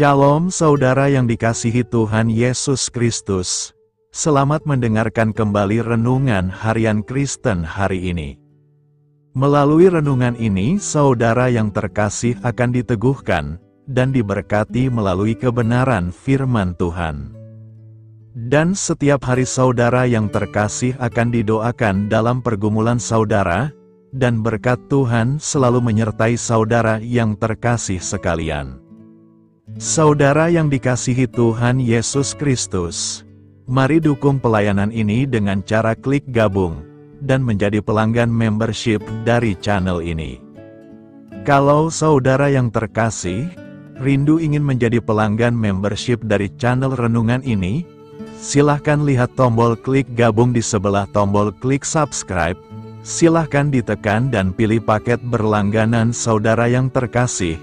Shalom saudara yang dikasihi Tuhan Yesus Kristus. Selamat mendengarkan kembali renungan harian Kristen hari ini. Melalui renungan ini, saudara yang terkasih akan diteguhkan dan diberkati melalui kebenaran firman Tuhan. Dan setiap hari saudara yang terkasih akan didoakan dalam pergumulan saudara, dan berkat Tuhan selalu menyertai saudara yang terkasih sekalian. Saudara yang dikasihi Tuhan Yesus Kristus, mari dukung pelayanan ini dengan cara klik gabung dan menjadi pelanggan membership dari channel ini. Kalau saudara yang terkasih, rindu ingin menjadi pelanggan membership dari channel renungan ini, silahkan lihat tombol klik gabung di sebelah tombol klik subscribe, silahkan ditekan dan pilih paket berlangganan saudara yang terkasih,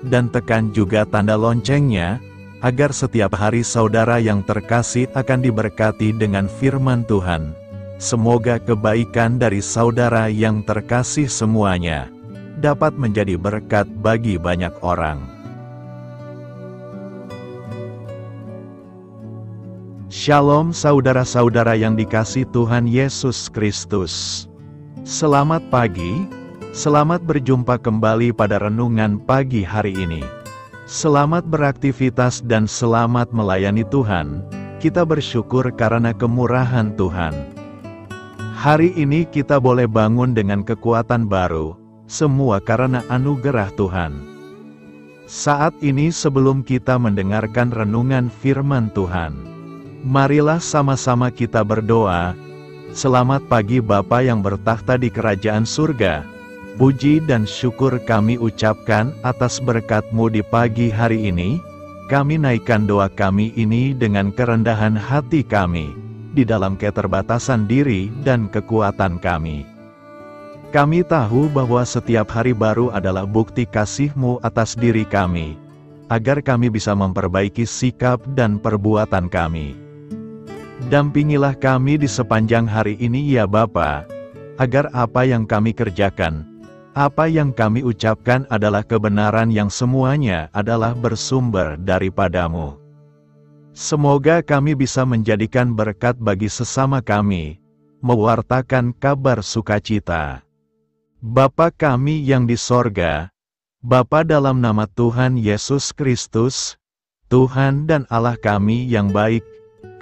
dan tekan juga tanda loncengnya, agar setiap hari saudara yang terkasih akan diberkati dengan firman Tuhan. Semoga kebaikan dari saudara yang terkasih semuanya dapat menjadi berkat bagi banyak orang. Shalom saudara-saudara yang dikasihi Tuhan Yesus Kristus. Selamat pagi. Selamat berjumpa kembali pada renungan pagi hari ini. Selamat beraktivitas dan selamat melayani Tuhan. Kita bersyukur karena kemurahan Tuhan. Hari ini kita boleh bangun dengan kekuatan baru, semua karena anugerah Tuhan. Saat ini sebelum kita mendengarkan renungan firman Tuhan, marilah sama-sama kita berdoa. Selamat pagi Bapa yang bertakhta di kerajaan surga. Puji dan syukur kami ucapkan atas berkat-Mu di pagi hari ini. Kami naikkan doa kami ini dengan kerendahan hati kami, di dalam keterbatasan diri dan kekuatan kami. Kami tahu bahwa setiap hari baru adalah bukti kasih-Mu atas diri kami, agar kami bisa memperbaiki sikap dan perbuatan kami. Dampingilah kami di sepanjang hari ini ya Bapa, agar apa yang kami kerjakan, apa yang kami ucapkan adalah kebenaran yang semuanya adalah bersumber daripada-Mu. Semoga kami bisa menjadikan berkat bagi sesama kami, mewartakan kabar sukacita. Bapa kami yang di sorga, Bapa dalam nama Tuhan Yesus Kristus, Tuhan dan Allah kami yang baik,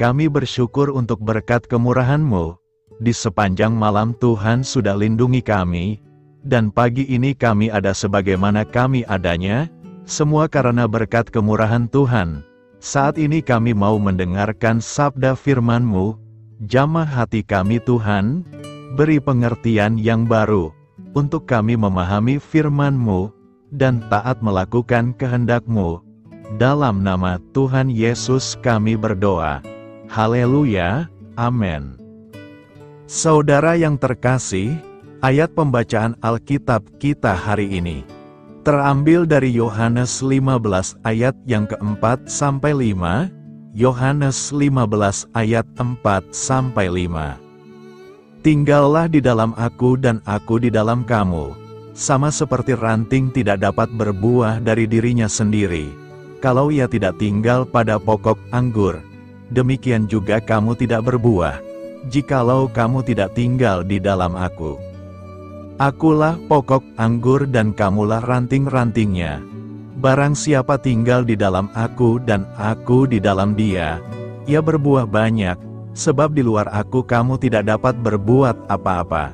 kami bersyukur untuk berkat kemurahan-Mu. Di sepanjang malam Tuhan sudah lindungi kami, dan pagi ini kami ada sebagaimana kami adanya, semua karena berkat kemurahan Tuhan. Saat ini kami mau mendengarkan sabda firman-Mu, jamah hati kami Tuhan, beri pengertian yang baru, untuk kami memahami firman-Mu, dan taat melakukan kehendak-Mu. Dalam nama Tuhan Yesus kami berdoa. Haleluya, amin. Saudara yang terkasih, ayat pembacaan Alkitab kita hari ini terambil dari Yohanes 15 ayat yang keempat sampai 5, Yohanes 15 ayat 4 sampai 5. Tinggallah di dalam aku dan aku di dalam kamu, sama seperti ranting tidak dapat berbuah dari dirinya sendiri, kalau ia tidak tinggal pada pokok anggur, demikian juga kamu tidak berbuah, jikalau kamu tidak tinggal di dalam aku. Akulah pokok anggur dan kamulah ranting-rantingnya. Barang siapa tinggal di dalam aku dan aku di dalam dia, ia berbuah banyak, sebab di luar aku kamu tidak dapat berbuat apa-apa.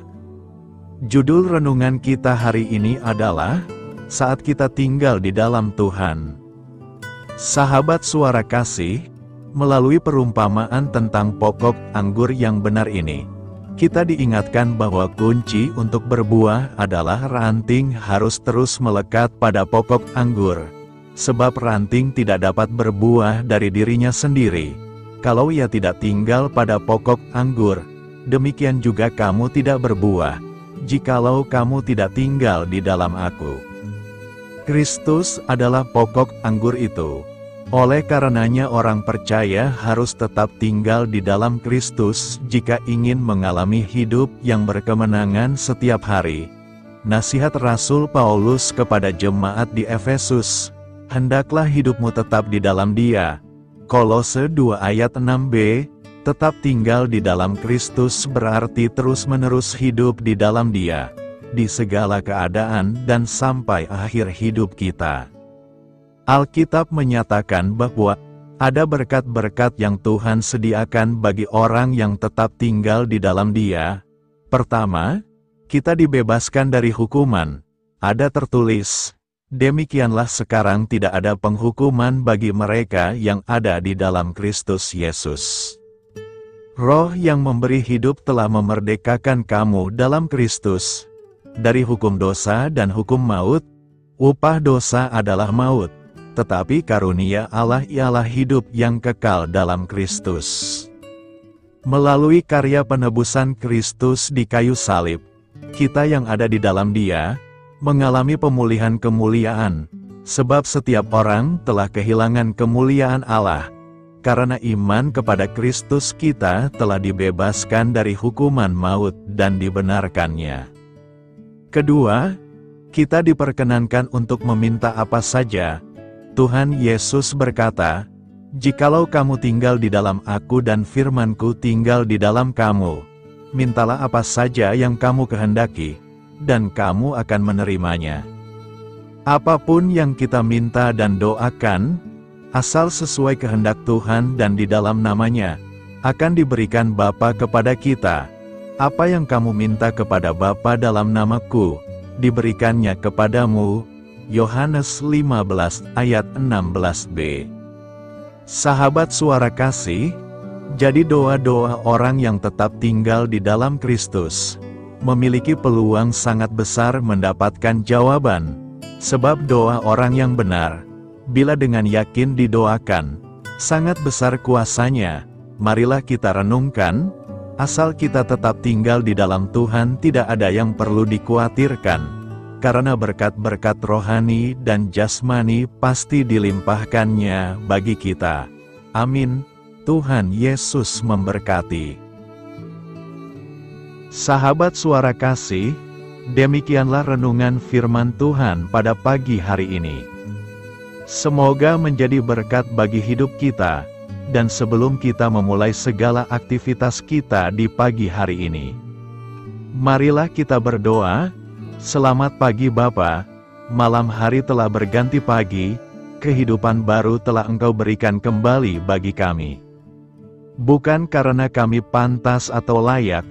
Judul renungan kita hari ini adalah, Saat Kita Tinggal di Dalam Tuhan. Sahabat suara kasih, melalui perumpamaan tentang pokok anggur yang benar ini, kita diingatkan bahwa kunci untuk berbuah adalah ranting harus terus melekat pada pokok anggur. Sebab ranting tidak dapat berbuah dari dirinya sendiri, kalau ia tidak tinggal pada pokok anggur. Demikian juga kamu tidak berbuah, jikalau kamu tidak tinggal di dalam aku. Kristus adalah pokok anggur itu. Oleh karenanya orang percaya harus tetap tinggal di dalam Kristus jika ingin mengalami hidup yang berkemenangan setiap hari. Nasihat Rasul Paulus kepada jemaat di Efesus, hendaklah hidupmu tetap di dalam Dia. Kolose 2 ayat 6b, tetap tinggal di dalam Kristus berarti terus-menerus hidup di dalam Dia, di segala keadaan dan sampai akhir hidup kita. Alkitab menyatakan bahwa ada berkat-berkat yang Tuhan sediakan bagi orang yang tetap tinggal di dalam Dia. Pertama, kita dibebaskan dari hukuman. Ada tertulis, demikianlah sekarang tidak ada penghukuman bagi mereka yang ada di dalam Kristus Yesus. Roh yang memberi hidup telah memerdekakan kamu dalam Kristus dari hukum dosa dan hukum maut. Upah dosa adalah maut, tetapi karunia Allah ialah hidup yang kekal dalam Kristus. Melalui karya penebusan Kristus di kayu salib, kita yang ada di dalam Dia mengalami pemulihan kemuliaan, sebab setiap orang telah kehilangan kemuliaan Allah. Karena iman kepada Kristus kita telah dibebaskan dari hukuman maut dan dibenarkannya. Kedua, kita diperkenankan untuk meminta apa saja. Tuhan Yesus berkata, "Jikalau kamu tinggal di dalam Aku dan firman-Ku tinggal di dalam kamu, mintalah apa saja yang kamu kehendaki, dan kamu akan menerimanya." Apapun yang kita minta dan doakan, asal sesuai kehendak Tuhan dan di dalam nama-Nya, akan diberikan Bapa kepada kita. Apa yang kamu minta kepada Bapa dalam nama-Ku, diberikannya kepadamu. Yohanes 15 ayat 16b. Sahabat Suara Kasih, jadi doa-doa orang yang tetap tinggal di dalam Kristus memiliki peluang sangat besar mendapatkan jawaban, sebab doa orang yang benar, bila dengan yakin didoakan, sangat besar kuasanya. Marilah kita renungkan, asal kita tetap tinggal di dalam Tuhan tidak ada yang perlu dikhawatirkan, karena berkat-berkat rohani dan jasmani pasti dilimpahkannya bagi kita. Amin. Tuhan Yesus memberkati. Sahabat Suara Kasih, demikianlah renungan firman Tuhan pada pagi hari ini. Semoga menjadi berkat bagi hidup kita, dan sebelum kita memulai segala aktivitas kita di pagi hari ini, marilah kita berdoa. Selamat pagi Bapa, malam hari telah berganti pagi, kehidupan baru telah Engkau berikan kembali bagi kami. Bukan karena kami pantas atau layak,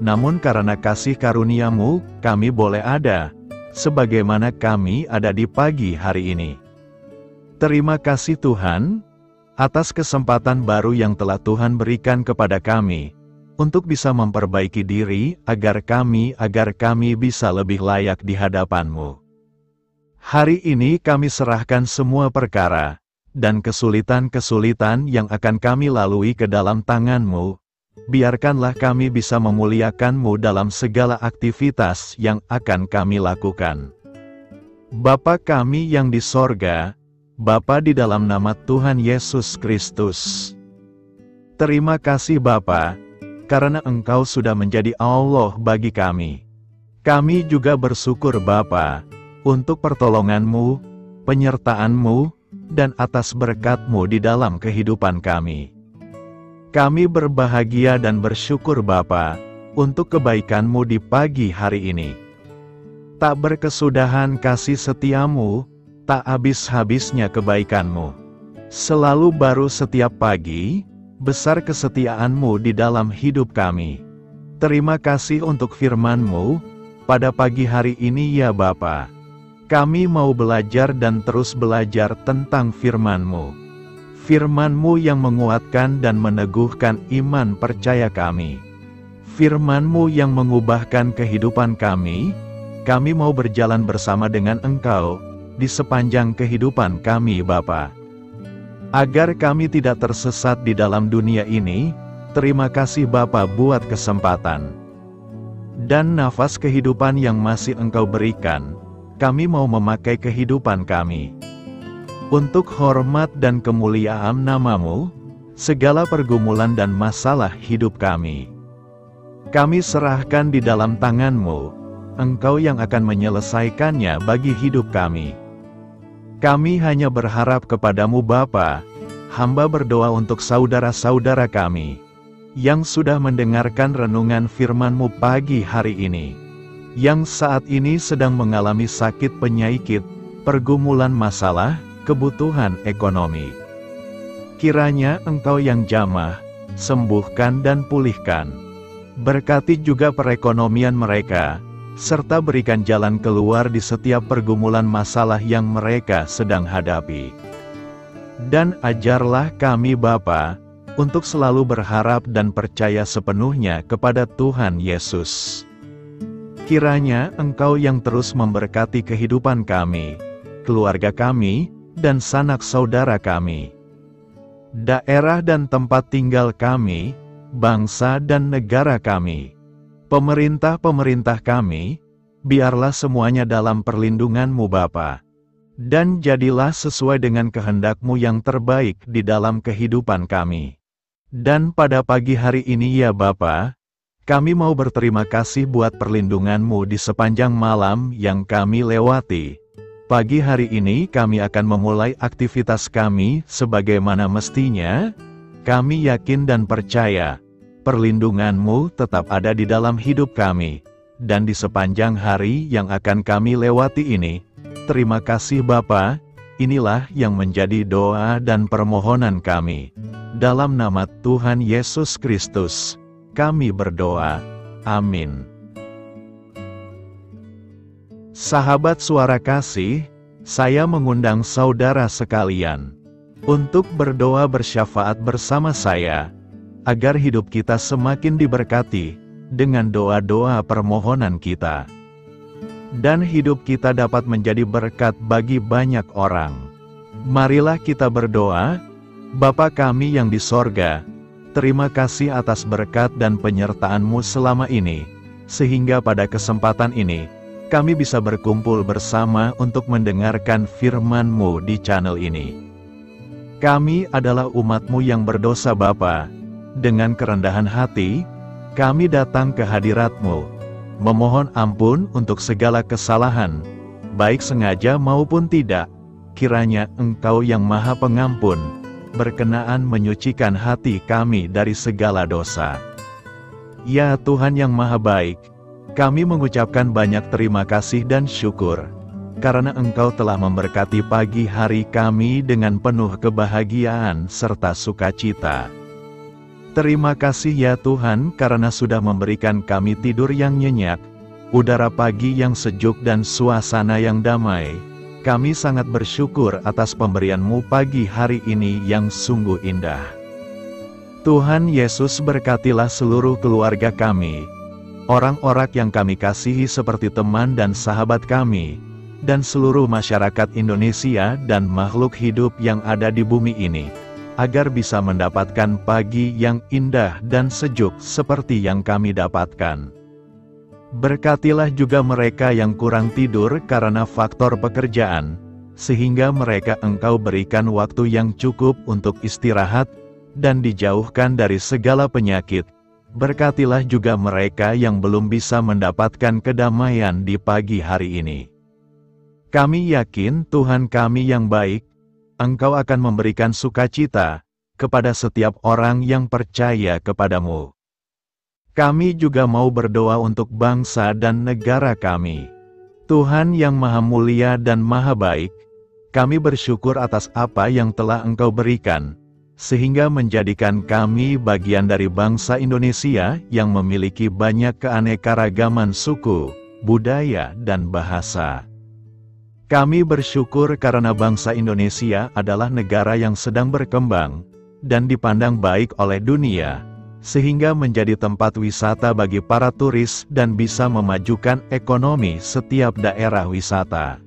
namun karena kasih karunia-Mu, kami boleh ada, sebagaimana kami ada di pagi hari ini. Terima kasih Tuhan, atas kesempatan baru yang telah Tuhan berikan kepada kami, untuk bisa memperbaiki diri, agar kami bisa lebih layak di hadapan-Mu. Hari ini kami serahkan semua perkara, dan kesulitan-kesulitan yang akan kami lalui ke dalam tangan-Mu. Biarkanlah kami bisa memuliakan-Mu dalam segala aktivitas yang akan kami lakukan. Bapa kami yang di sorga, Bapa di dalam nama Tuhan Yesus Kristus. Terima kasih Bapa, karena Engkau sudah menjadi Allah bagi kami. Kami juga bersyukur Bapa, untuk pertolongan-Mu, penyertaan-Mu, dan atas berkat-Mu di dalam kehidupan kami. Kami berbahagia dan bersyukur Bapa, untuk kebaikan-Mu di pagi hari ini. Tak berkesudahan kasih setia-Mu, tak habis-habisnya kebaikan-Mu. Selalu baru setiap pagi, besar kesetiaan-Mu di dalam hidup kami. Terima kasih untuk firman-Mu, pada pagi hari ini ya Bapa. Kami mau belajar dan terus belajar tentang firman-Mu. Firman-Mu yang menguatkan dan meneguhkan iman percaya kami. Firman-Mu yang mengubahkan kehidupan kami mau berjalan bersama dengan Engkau, di sepanjang kehidupan kami Bapa. Agar kami tidak tersesat di dalam dunia ini, terima kasih Bapa buat kesempatan dan nafas kehidupan yang masih Engkau berikan. Kami mau memakai kehidupan kami untuk hormat dan kemuliaan nama-Mu, segala pergumulan dan masalah hidup kami serahkan di dalam tangan-Mu. Engkau yang akan menyelesaikannya bagi hidup kami. Kami hanya berharap kepadamu Bapa. Hamba berdoa untuk saudara-saudara kami yang sudah mendengarkan renungan firman-Mu pagi hari ini, yang saat ini sedang mengalami sakit penyakit, pergumulan masalah, kebutuhan ekonomi. Kiranya Engkau yang jamah, sembuhkan dan pulihkan. Berkati juga perekonomian mereka, serta berikan jalan keluar di setiap pergumulan masalah yang mereka sedang hadapi. Dan ajarlah kami Bapa, untuk selalu berharap dan percaya sepenuhnya kepada Tuhan Yesus. Kiranya Engkau yang terus memberkati kehidupan kami, keluarga kami, dan sanak saudara kami, daerah dan tempat tinggal kami, bangsa dan negara kami, pemerintah-pemerintah kami, biarlah semuanya dalam perlindungan-Mu Bapa. Dan jadilah sesuai dengan kehendak-Mu yang terbaik di dalam kehidupan kami. Dan pada pagi hari ini ya Bapa, kami mau berterima kasih buat perlindungan-Mu di sepanjang malam yang kami lewati. Pagi hari ini kami akan memulai aktivitas kami sebagaimana mestinya. Kami yakin dan percaya, perlindungan-Mu tetap ada di dalam hidup kami. Dan di sepanjang hari yang akan kami lewati ini, terima kasih Bapa, inilah yang menjadi doa dan permohonan kami. Dalam nama Tuhan Yesus Kristus, kami berdoa. Amin. Sahabat Suara Kasih, saya mengundang saudara sekalian untuk berdoa bersyafaat bersama saya, agar hidup kita semakin diberkati dengan doa-doa permohonan kita. Dan hidup kita dapat menjadi berkat bagi banyak orang. Marilah kita berdoa. Bapa kami yang di sorga, terima kasih atas berkat dan penyertaan-Mu selama ini, sehingga pada kesempatan ini, kami bisa berkumpul bersama untuk mendengarkan firman-Mu di channel ini. Kami adalah umat-Mu yang berdosa Bapa. Dengan kerendahan hati, kami datang ke hadirat-Mu, memohon ampun untuk segala kesalahan, baik sengaja maupun tidak. Kiranya Engkau yang Maha Pengampun, berkenaan menyucikan hati kami dari segala dosa. Ya Tuhan yang Maha Baik, kami mengucapkan banyak terima kasih dan syukur, karena Engkau telah memberkati pagi hari kami dengan penuh kebahagiaan serta sukacita. Terima kasih ya Tuhan karena sudah memberikan kami tidur yang nyenyak, udara pagi yang sejuk dan suasana yang damai. Kami sangat bersyukur atas pemberian-Mu pagi hari ini yang sungguh indah. Tuhan Yesus berkatilah seluruh keluarga kami, orang-orang yang kami kasihi seperti teman dan sahabat kami, dan seluruh masyarakat Indonesia dan makhluk hidup yang ada di bumi ini, agar bisa mendapatkan pagi yang indah dan sejuk seperti yang kami dapatkan. Berkatilah juga mereka yang kurang tidur karena faktor pekerjaan, sehingga mereka Engkau berikan waktu yang cukup untuk istirahat, dan dijauhkan dari segala penyakit. Berkatilah juga mereka yang belum bisa mendapatkan kedamaian di pagi hari ini. Kami yakin Tuhan kami yang baik, Engkau akan memberikan sukacita kepada setiap orang yang percaya kepadamu. Kami juga mau berdoa untuk bangsa dan negara kami. Tuhan yang Maha Mulia dan Maha Baik, kami bersyukur atas apa yang telah Engkau berikan, sehingga menjadikan kami bagian dari bangsa Indonesia yang memiliki banyak keanekaragaman suku, budaya, dan bahasa. Kami bersyukur karena bangsa Indonesia adalah negara yang sedang berkembang, dan dipandang baik oleh dunia, sehingga menjadi tempat wisata bagi para turis dan bisa memajukan ekonomi setiap daerah wisata.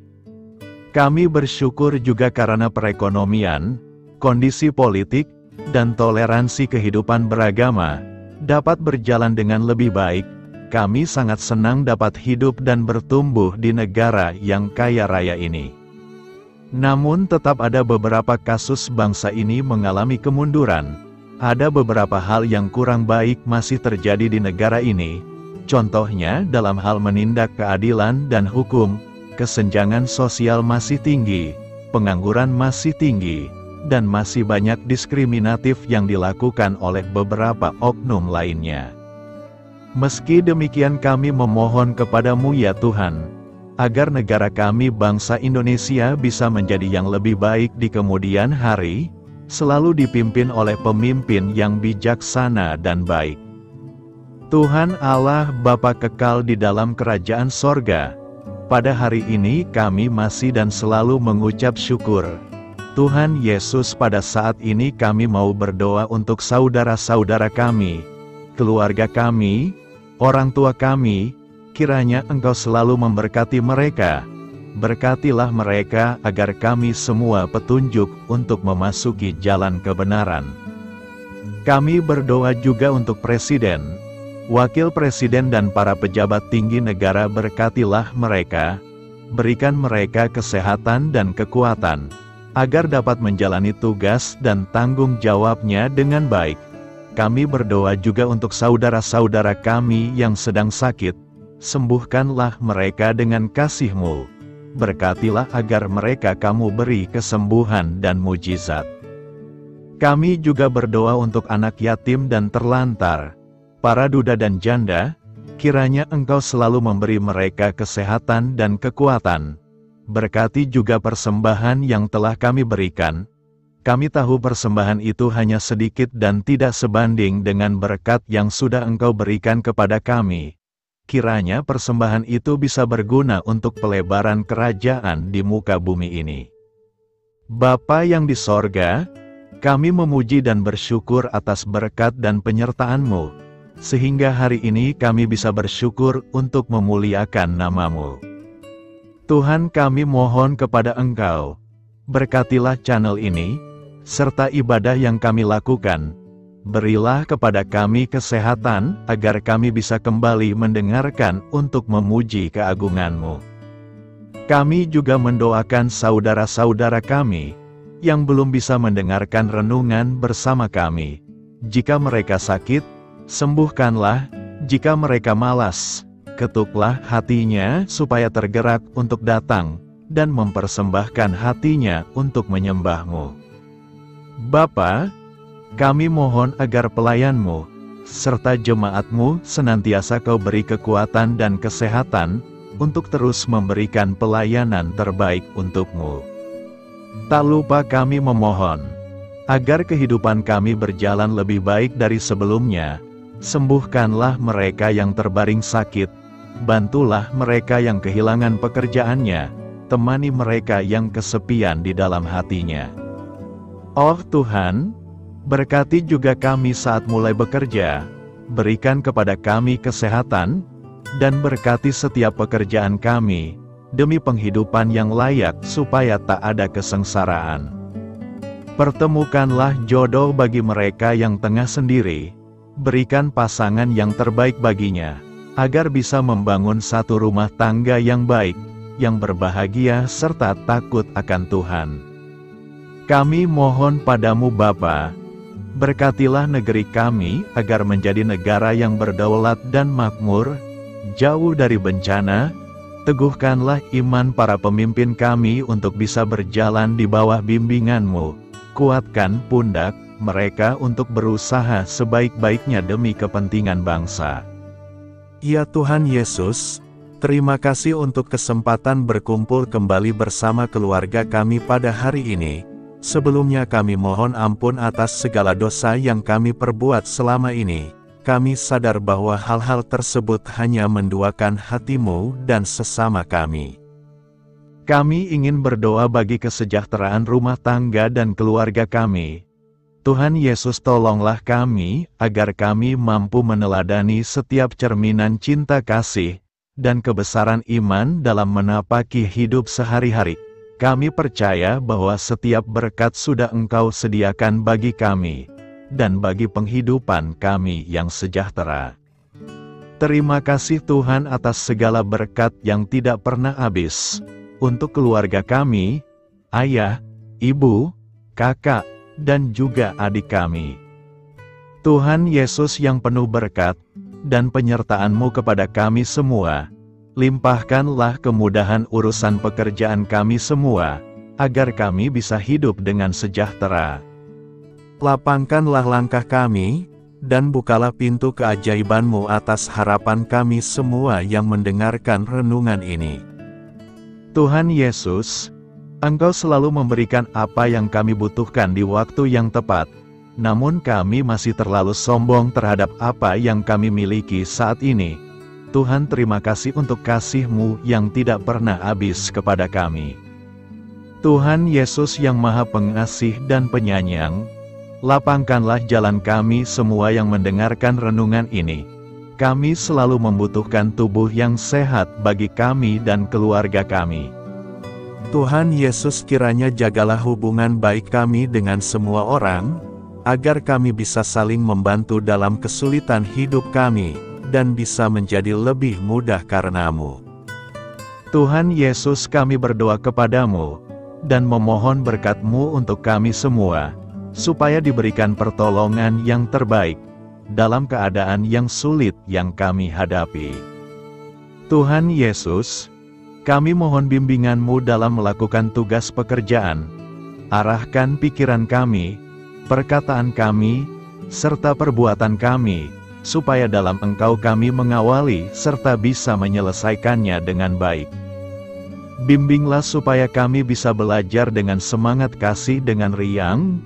Kami bersyukur juga karena perekonomian, kondisi politik, dan toleransi kehidupan beragama dapat berjalan dengan lebih baik. Kami sangat senang dapat hidup dan bertumbuh di negara yang kaya raya ini. Namun tetap ada beberapa kasus bangsa ini mengalami kemunduran. Ada beberapa hal yang kurang baik masih terjadi di negara ini. Contohnya dalam hal menindak keadilan dan hukum, kesenjangan sosial masih tinggi, pengangguran masih tinggi, dan masih banyak diskriminatif yang dilakukan oleh beberapa oknum lainnya. Meski demikian kami memohon kepadamu ya Tuhan, agar negara kami bangsa Indonesia bisa menjadi yang lebih baik di kemudian hari, selalu dipimpin oleh pemimpin yang bijaksana dan baik. Tuhan Allah Bapa kekal di dalam kerajaan sorga, pada hari ini kami masih dan selalu mengucap syukur. Tuhan Yesus, pada saat ini kami mau berdoa untuk saudara-saudara kami, keluarga kami, orang tua kami, kiranya Engkau selalu memberkati mereka. Berkatilah mereka agar kami semua petunjuk untuk memasuki jalan kebenaran. Kami berdoa juga untuk Presiden, Wakil Presiden dan para pejabat tinggi negara. Berkatilah mereka, berikan mereka kesehatan dan kekuatan, agar dapat menjalani tugas dan tanggung jawabnya dengan baik. Kami berdoa juga untuk saudara-saudara kami yang sedang sakit, sembuhkanlah mereka dengan kasih-Mu. Berkatilah agar mereka Kamu beri kesembuhan dan mujizat. Kami juga berdoa untuk anak yatim dan terlantar, para duda dan janda, kiranya Engkau selalu memberi mereka kesehatan dan kekuatan. Berkati juga persembahan yang telah kami berikan. Kami tahu persembahan itu hanya sedikit dan tidak sebanding dengan berkat yang sudah Engkau berikan kepada kami. Kiranya persembahan itu bisa berguna untuk pelebaran kerajaan di muka bumi ini. Bapa yang di sorga, kami memuji dan bersyukur atas berkat dan penyertaan-Mu, sehingga hari ini kami bisa bersyukur untuk memuliakan nama-Mu. Tuhan, kami mohon kepada Engkau, berkatilah channel ini, serta ibadah yang kami lakukan. Berilah kepada kami kesehatan, agar kami bisa kembali mendengarkan untuk memuji keagungan-Mu. Kami juga mendoakan saudara-saudara kami, yang belum bisa mendengarkan renungan bersama kami. Jika mereka sakit, sembuhkanlah. Jika mereka malas, ketuklah hatinya supaya tergerak untuk datang, dan mempersembahkan hatinya untuk menyembah-Mu. Bapa, kami mohon agar pelayan-Mu, serta jemaat-Mu senantiasa Kau beri kekuatan dan kesehatan, untuk terus memberikan pelayanan terbaik untuk-Mu. Tak lupa kami memohon, agar kehidupan kami berjalan lebih baik dari sebelumnya. Sembuhkanlah mereka yang terbaring sakit, bantulah mereka yang kehilangan pekerjaannya, temani mereka yang kesepian di dalam hatinya. Oh Tuhan, berkati juga kami saat mulai bekerja, berikan kepada kami kesehatan, dan berkati setiap pekerjaan kami, demi penghidupan yang layak supaya tak ada kesengsaraan. Pertemukanlah jodoh bagi mereka yang tengah sendiri, berikan pasangan yang terbaik baginya, agar bisa membangun satu rumah tangga yang baik, yang berbahagia serta takut akan Tuhan. Kami mohon padamu Bapa, berkatilah negeri kami agar menjadi negara yang berdaulat dan makmur, jauh dari bencana. Teguhkanlah iman para pemimpin kami untuk bisa berjalan di bawah bimbingan-Mu. Kuatkan pundak mereka untuk berusaha sebaik-baiknya demi kepentingan bangsa. Ya Tuhan Yesus, terima kasih untuk kesempatan berkumpul kembali bersama keluarga kami pada hari ini. Sebelumnya kami mohon ampun atas segala dosa yang kami perbuat selama ini. Kami sadar bahwa hal-hal tersebut hanya menduakan hati-Mu dan sesama kami. Kami ingin berdoa bagi kesejahteraan rumah tangga dan keluarga kami. Tuhan Yesus, tolonglah kami, agar kami mampu meneladani setiap cerminan cinta kasih, dan kebesaran iman dalam menapaki hidup sehari-hari. Kami percaya bahwa setiap berkat sudah Engkau sediakan bagi kami, dan bagi penghidupan kami yang sejahtera. Terima kasih Tuhan atas segala berkat yang tidak pernah habis, untuk keluarga kami, ayah, ibu, kakak, dan juga adik kami. Tuhan Yesus yang penuh berkat, dan penyertaan-Mu kepada kami semua, limpahkanlah kemudahan urusan pekerjaan kami semua, agar kami bisa hidup dengan sejahtera. Lapangkanlah langkah kami, dan bukalah pintu keajaiban-Mu atas harapan kami semua yang mendengarkan renungan ini. Tuhan Yesus, Engkau selalu memberikan apa yang kami butuhkan di waktu yang tepat, namun kami masih terlalu sombong terhadap apa yang kami miliki saat ini. Tuhan, terima kasih untuk kasih-Mu yang tidak pernah habis kepada kami. Tuhan Yesus yang Maha Pengasih dan Penyayang, lapangkanlah jalan kami semua yang mendengarkan renungan ini. Kami selalu membutuhkan tubuh yang sehat bagi kami dan keluarga kami. Tuhan Yesus, kiranya jagalah hubungan baik kami dengan semua orang, agar kami bisa saling membantu dalam kesulitan hidup kami, dan bisa menjadi lebih mudah karena-Mu. Tuhan Yesus, kami berdoa kepadamu, dan memohon berkat-Mu untuk kami semua, supaya diberikan pertolongan yang terbaik, dalam keadaan yang sulit yang kami hadapi. Tuhan Yesus, kami mohon bimbingan-Mu dalam melakukan tugas pekerjaan. Arahkan pikiran kami, perkataan kami, serta perbuatan kami, supaya dalam Engkau kami mengawali serta bisa menyelesaikannya dengan baik. Bimbinglah supaya kami bisa belajar dengan semangat kasih dengan riang,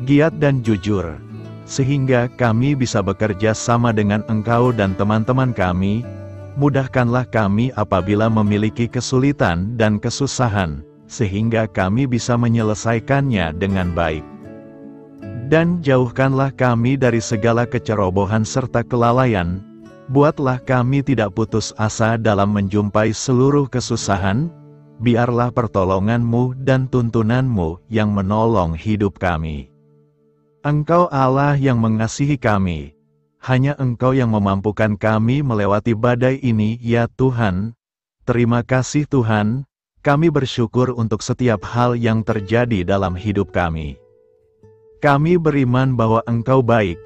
giat dan jujur, sehingga kami bisa bekerja sama dengan Engkau dan teman-teman kami. Mudahkanlah kami apabila memiliki kesulitan dan kesusahan, sehingga kami bisa menyelesaikannya dengan baik. Dan jauhkanlah kami dari segala kecerobohan serta kelalaian. Buatlah kami tidak putus asa dalam menjumpai seluruh kesusahan. Biarlah pertolongan-Mu dan tuntunan-Mu yang menolong hidup kami. Engkau Allah yang mengasihi kami. Hanya Engkau yang memampukan kami melewati badai ini, ya Tuhan. Terima kasih Tuhan, kami bersyukur untuk setiap hal yang terjadi dalam hidup kami. Kami beriman bahwa Engkau baik,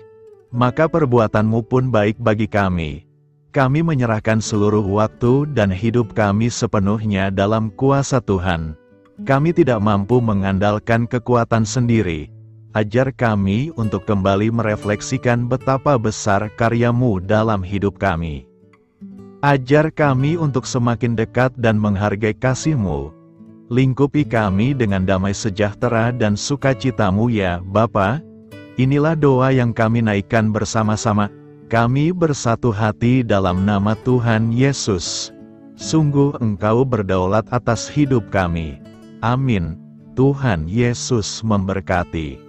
maka perbuatan-Mu pun baik bagi kami. Kami menyerahkan seluruh waktu dan hidup kami sepenuhnya dalam kuasa Tuhan. Kami tidak mampu mengandalkan kekuatan sendiri. Ajar kami untuk kembali merefleksikan betapa besar karya-Mu dalam hidup kami. Ajar kami untuk semakin dekat dan menghargai kasih-Mu. Lingkupi kami dengan damai sejahtera dan sukacita-Mu ya Bapa. Inilah doa yang kami naikkan bersama-sama. Kami bersatu hati dalam nama Tuhan Yesus. Sungguh Engkau berdaulat atas hidup kami. Amin. Tuhan Yesus memberkati.